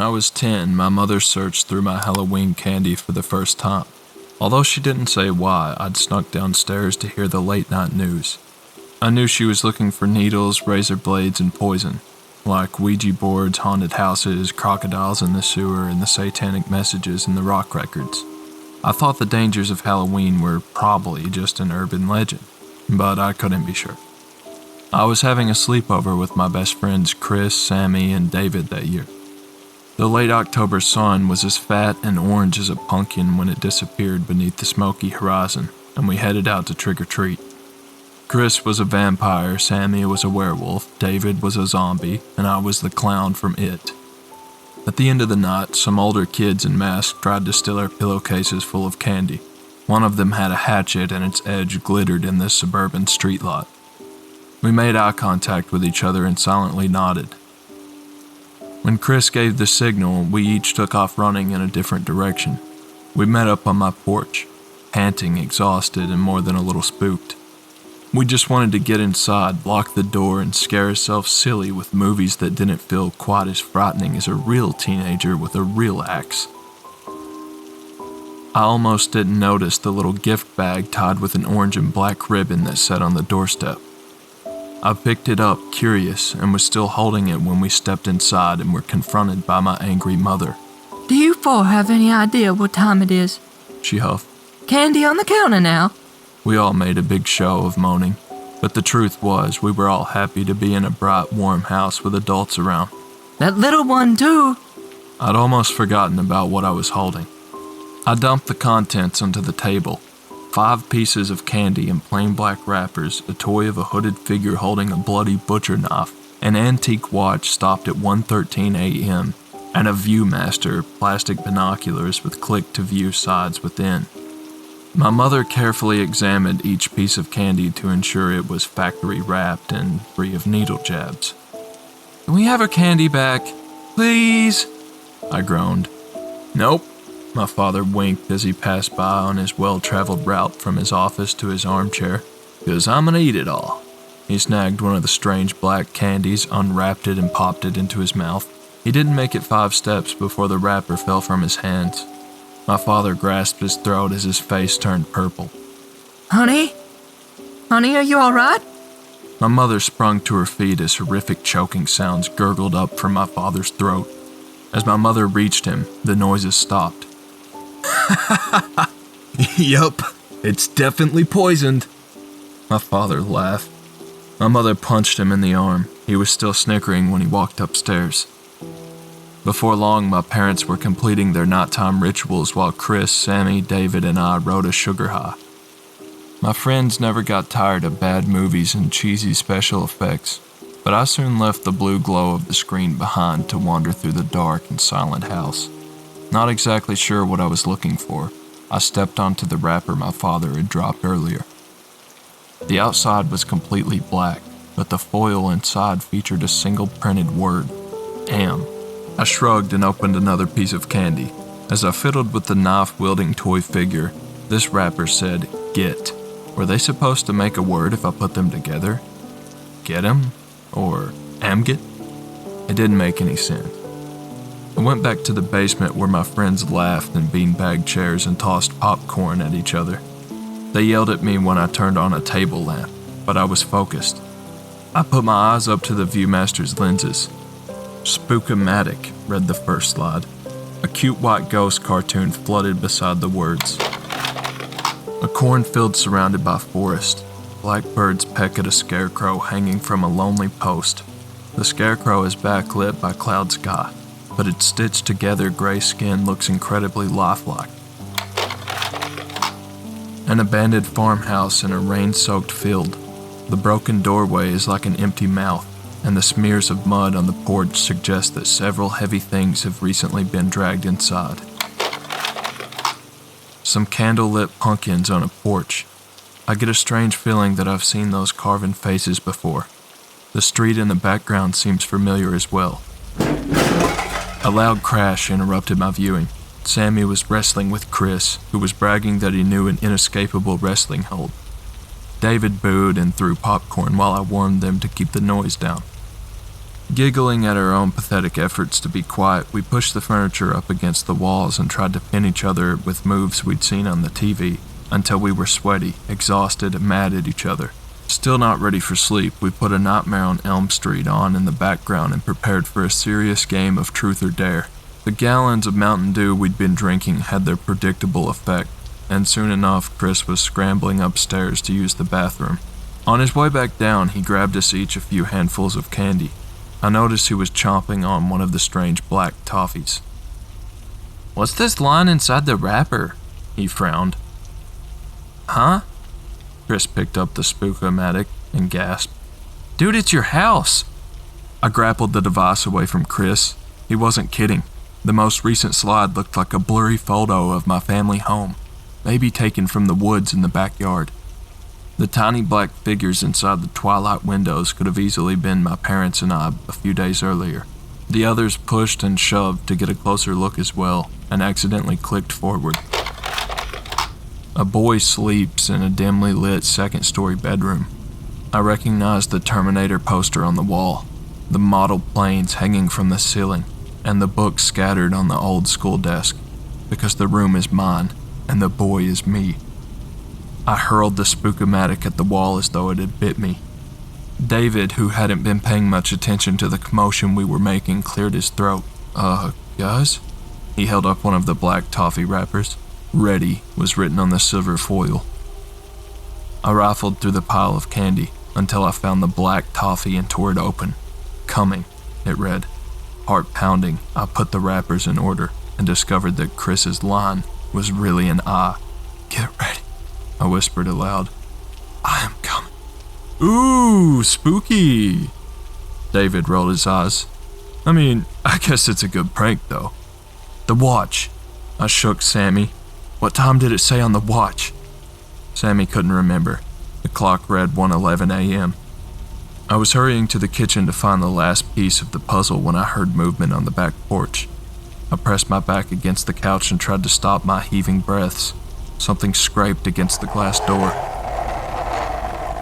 I was 10, my mother searched through my Halloween candy for the first time. Although she didn't say why, I'd snuck downstairs to hear the late-night news. I knew she was looking for needles, razor blades, and poison, like Ouija boards, haunted houses, crocodiles in the sewer, and the satanic messages in the rock records. I thought the dangers of Halloween were probably just an urban legend, but I couldn't be sure. I was having a sleepover with my best friends Chris, Sammy, and David that year. The late October sun was as fat and orange as a pumpkin when it disappeared beneath the smoky horizon, and we headed out to trick-or-treat. Chris was a vampire, Sammy was a werewolf, David was a zombie, and I was the clown from It. At the end of the night, some older kids in masks tried to steal our pillowcases full of candy. One of them had a hatchet and its edge glittered in this suburban street lot. We made eye contact with each other and silently nodded. When Chris gave the signal, we each took off running in a different direction. We met up on my porch, panting, exhausted, and more than a little spooked. We just wanted to get inside, lock the door, and scare ourselves silly with movies that didn't feel quite as frightening as a real teenager with a real axe. I almost didn't notice the little gift bag tied with an orange and black ribbon that sat on the doorstep. I picked it up, curious, and was still holding it when we stepped inside and were confronted by my angry mother. "Do you four have any idea what time it is?" She huffed. "Candy on the counter now." We all made a big show of moaning, but the truth was we were all happy to be in a bright, warm house with adults around. "That little one, too." I'd almost forgotten about what I was holding. I dumped the contents onto the table. 5 pieces of candy in plain black wrappers, a toy of a hooded figure holding a bloody butcher knife, an antique watch stopped at 1:13 a.m., and a Viewmaster, plastic binoculars with click-to-view sides within. My mother carefully examined each piece of candy to ensure it was factory wrapped and free of needle jabs. "Can we have our candy back, please?" I groaned. "Nope." My father winked as he passed by on his well-traveled route from his office to his armchair. "'Cause I'm gonna eat it all." He snagged one of the strange black candies, unwrapped it, and popped it into his mouth. He didn't make it 5 steps before the wrapper fell from his hands. My father grasped his throat as his face turned purple. Honey? Honey, are you all right?" My mother sprung to her feet as horrific choking sounds gurgled up from my father's throat. As my mother reached him, the noises stopped. "Yup, it's definitely poisoned." My father laughed. My mother punched him in the arm. He was still snickering when he walked upstairs. Before long, my parents were completing their nighttime rituals while Chris, Sammy, David, and I rode a sugar high. My friends never got tired of bad movies and cheesy special effects, but I soon left the blue glow of the screen behind to wander through the dark and silent house. Not exactly sure what I was looking for, I stepped onto the wrapper my father had dropped earlier. The outside was completely black, but the foil inside featured a single printed word, "Am." I shrugged and opened another piece of candy. As I fiddled with the knife-wielding toy figure, this wrapper said, "Get." Were they supposed to make a word if I put them together? Get 'em? Or Amget? It didn't make any sense. I went back to the basement where my friends laughed in beanbag chairs and tossed popcorn at each other. They yelled at me when I turned on a table lamp, but I was focused. I put my eyes up to the Viewmaster's lenses. "Spook-o-matic," read the first slide. A cute white ghost cartoon flooded beside the words. A cornfield surrounded by forest. Black birds peck at a scarecrow hanging from a lonely post. The scarecrow is backlit by cloud sky, but its stitched together gray skin looks incredibly lifelike. An abandoned farmhouse in a rain-soaked field. The broken doorway is like an empty mouth, and the smears of mud on the porch suggest that several heavy things have recently been dragged inside. Some candlelit pumpkins on a porch. I get a strange feeling that I've seen those carven faces before. The street in the background seems familiar as well. A loud crash interrupted my viewing. Sammy was wrestling with Chris, who was bragging that he knew an inescapable wrestling hold. David booed and threw popcorn while I warned them to keep the noise down. Giggling at our own pathetic efforts to be quiet, we pushed the furniture up against the walls and tried to pin each other with moves we'd seen on the TV until we were sweaty, exhausted, and mad at each other. Still not ready for sleep, we put A Nightmare on Elm Street on in the background and prepared for a serious game of truth or dare. The gallons of Mountain Dew we'd been drinking had their predictable effect, and soon enough Chris was scrambling upstairs to use the bathroom. On his way back down, he grabbed us each a few handfuls of candy. I noticed he was chomping on one of the strange black toffees. "What's this line inside the wrapper?" he frowned. "Huh?" Chris picked up the Spook-O-Matic and gasped. "Dude, it's your house!" I grappled the device away from Chris. He wasn't kidding. The most recent slide looked like a blurry photo of my family home, maybe taken from the woods in the backyard. The tiny black figures inside the twilight windows could have easily been my parents and I a few days earlier. The others pushed and shoved to get a closer look as well, and accidentally clicked forward. A boy sleeps in a dimly lit second-story bedroom. I recognized the Terminator poster on the wall, the model planes hanging from the ceiling, and the books scattered on the old school desk, because the room is mine, and the boy is me. I hurled the Spook-O-Matic at the wall as though it had bit me. David, who hadn't been paying much attention to the commotion we were making, cleared his throat. Guys?" He held up one of the black toffee wrappers. "Ready" was written on the silver foil. I rifled through the pile of candy until I found the black toffee and tore it open. "Coming," it read. Heart pounding, I put the wrappers in order and discovered that Chris's line was really an I. "Get ready," I whispered aloud. "I am coming." "Ooh, spooky." David rolled his eyes. I guess it's a good prank, though. "The watch." I shook Sammy. "What time did it say on the watch?" Sammy couldn't remember. The clock read 1:11 a.m. I was hurrying to the kitchen to find the last piece of the puzzle when I heard movement on the back porch. I pressed my back against the couch and tried to stop my heaving breaths. Something scraped against the glass door.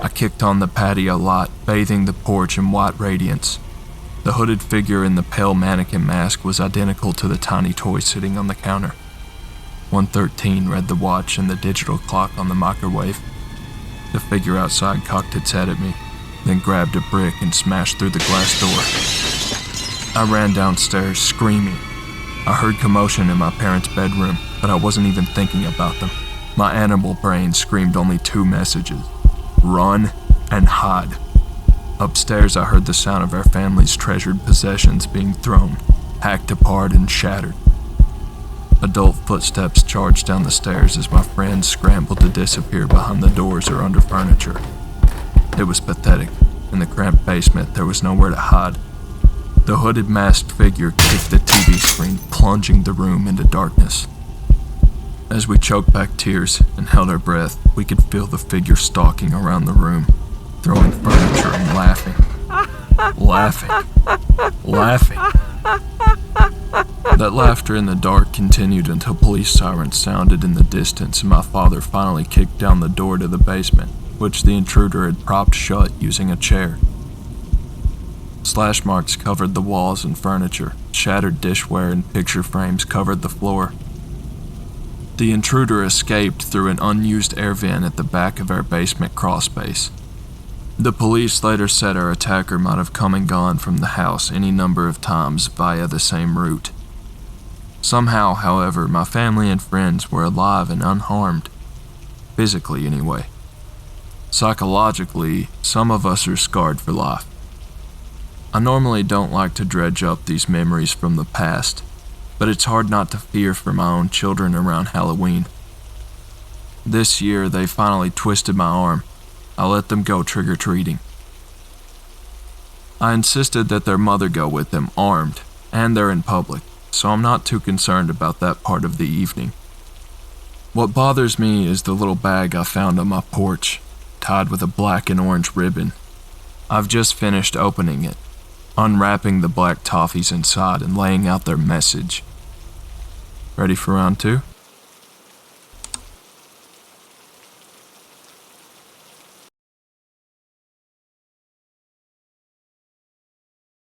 I kicked on the patio light, bathing the porch in white radiance. The hooded figure in the pale mannequin mask was identical to the tiny toy sitting on the counter. 1:13 read the watch and the digital clock on the microwave. The figure outside cocked its head at me, then grabbed a brick and smashed through the glass door. I ran downstairs, screaming. I heard commotion in my parents' bedroom, but I wasn't even thinking about them. My animal brain screamed only two messages: run and hide. Upstairs, I heard the sound of our family's treasured possessions being thrown, hacked apart and shattered. Adult footsteps charged down the stairs as my friends scrambled to disappear behind the doors or under furniture. It was pathetic. In the cramped basement, there was nowhere to hide. The hooded masked figure kicked the TV screen, plunging the room into darkness. As we choked back tears and held our breath, we could feel the figure stalking around the room, throwing furniture and laughing. Laughing. That laughter in the dark continued until police sirens sounded in the distance and my father finally kicked down the door to the basement, which the intruder had propped shut using a chair. Slash marks covered the walls and furniture, shattered dishware and picture frames covered the floor. The intruder escaped through an unused air vent at the back of our basement crawlspace. The police later said our attacker might have come and gone from the house any number of times via the same route. Somehow, however, my family and friends were alive and unharmed. Physically, anyway. Psychologically, some of us are scarred for life. I normally don't like to dredge up these memories from the past, but it's hard not to fear for my own children around Halloween. This year, they finally twisted my arm. I let them go trick-or-treating. I insisted that their mother go with them armed, and they're in public, so I'm not too concerned about that part of the evening. What bothers me is the little bag I found on my porch, tied with a black and orange ribbon. I've just finished opening it, unwrapping the black toffees inside and laying out their message. Ready for round two?